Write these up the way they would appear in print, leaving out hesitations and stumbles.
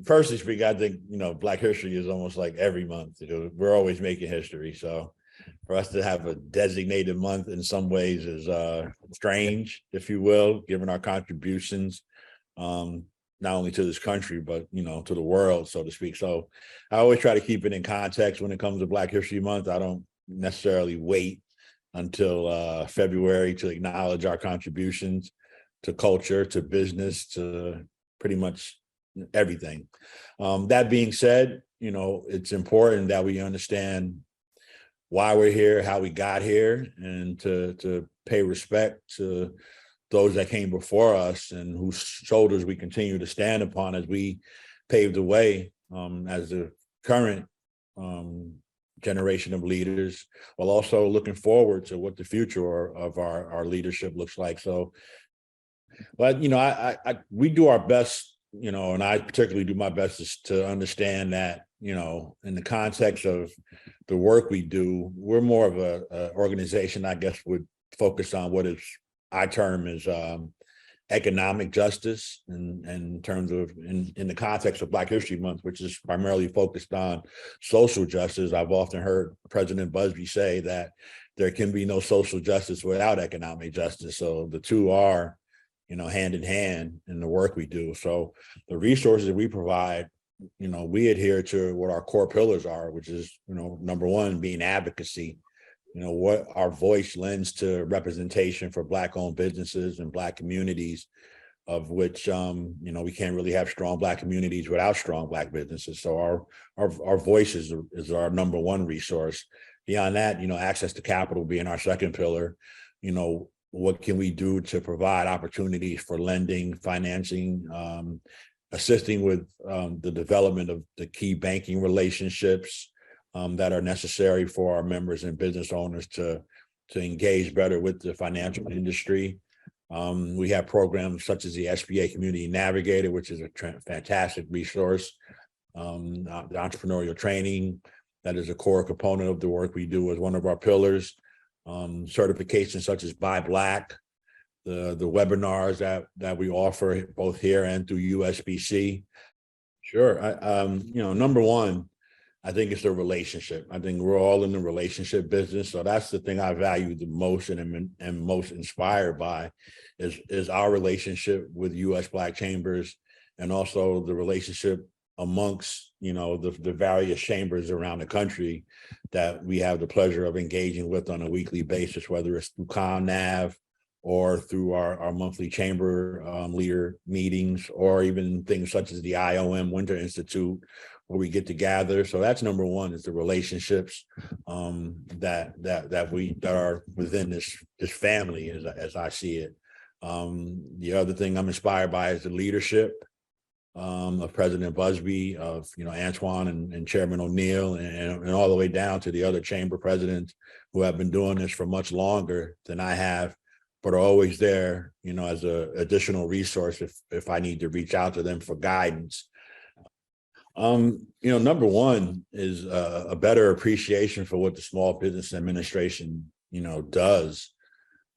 personally speaking, I think, Black History is almost like every month. We're always making history. So for us to have a designated month in some ways is strange, if you will, given our contributions, not only to this country, but, to the world, so to speak. So I always try to keep it in context when it comes to Black History Month. I don't necessarily wait until February to acknowledge our contributions to culture, to business, to pretty much everything. That being said, it's important that we understand why we're here, how we got here, and to pay respect to those that came before us and whose shoulders we continue to stand upon as we pave the way as the current generation of leaders, while also looking forward to what the future of our leadership looks like. So, but we do our best, and I particularly do my best to understand that, in the context of the work we do, we're more of a organization, I guess, would focus on what is I term as economic justice, and in terms of in the context of Black History Month, which is primarily focused on social justice. I've often heard President Busby say that there can be no social justice without economic justice. So the two are, hand in hand in the work we do. So the resources that we provide, we adhere to what our core pillars are, which is, number one, being advocacy. What our voice lends to representation for Black-owned businesses and Black communities, of which, we can't really have strong Black communities without strong Black businesses. So our voice is our number one resource. Beyond that, access to capital being our second pillar. What can we do to provide opportunities for lending, financing, assisting with the development of the key banking relationships that are necessary for our members and business owners to engage better with the financial industry. We have programs such as the SBA Community Navigator, which is a fantastic resource. The entrepreneurial training, that is a core component of the work we do as one of our pillars. Certifications such as Buy Black, the webinars that we offer both here and through USBC. Sure. Number one, I think it's the relationship. I think we're all in the relationship business. So that's the thing I value the most and am most inspired by is our relationship with U.S. Black Chambers, and also the relationship amongst, the various chambers around the country that we have the pleasure of engaging with on a weekly basis, whether it's through ComNav or through our monthly chamber leader meetings, or even things such as the IOM Winter Institute, where we get to gather. So that's number one, is the relationships that are within this family, as I see it. The other thing I'm inspired by is the leadership of President Busby, of Antoine and Chairman O'Neill, and all the way down to the other chamber presidents who have been doing this for much longer than I have, but are always there, as an additional resource if I need to reach out to them for guidance. Number one is a better appreciation for what the Small Business Administration, does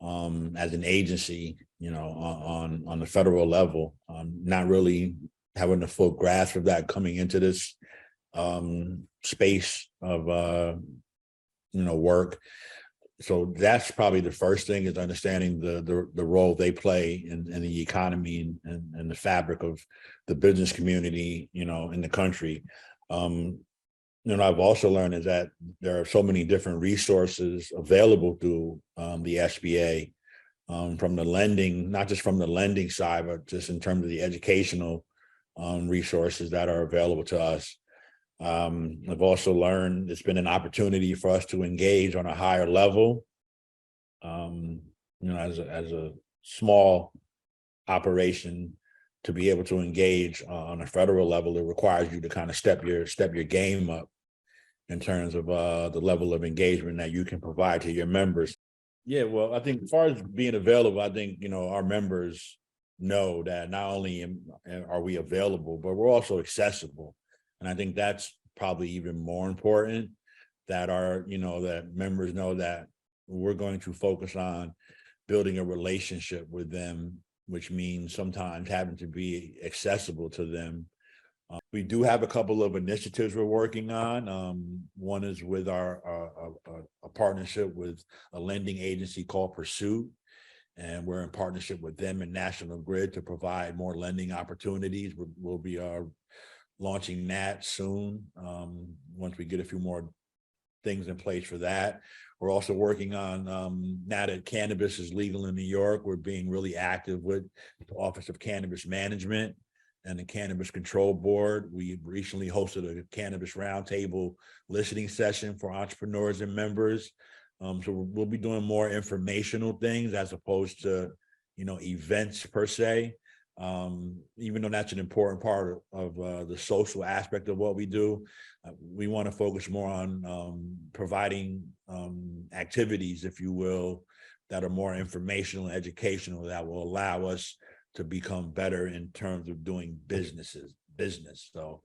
as an agency, on the federal level. Not really having a full grasp of that coming into this space of work. So that's probably the first thing, is understanding the role they play in the economy and the fabric of the business community, in the country. I've also learned is that there are so many different resources available through the SBA, from the lending, not just from the lending side, but just in terms of the educational resources that are available to us. I've also learned it's been an opportunity for us to engage on a higher level. As a small operation, to be able to engage on a federal level, it requires you to kind of step your game up in terms of the level of engagement that you can provide to your members. Yeah, well, I think as far as being available, I think our members know that not only are we available, but we're also accessible. And I think that's probably even more important, that that members know that we're going to focus on building a relationship with them, which means sometimes having to be accessible to them We do have a couple of initiatives we're working on. One is with a partnership with a lending agency called Pursuit, and we're in partnership with them and National Grid to provide more lending opportunities. We'll be launching that soon, once we get a few more things in place for that. We're also working on, now that cannabis is legal in New York, we're being really active with the Office of Cannabis Management and the Cannabis Control Board. We recently hosted a cannabis roundtable listening session for entrepreneurs and members. So we'll be doing more informational things as opposed to, events per se. Even though that's an important part of the social aspect of what we do, we want to focus more on providing activities, if you will, that are more informational and educational, that will allow us to become better in terms of doing business. So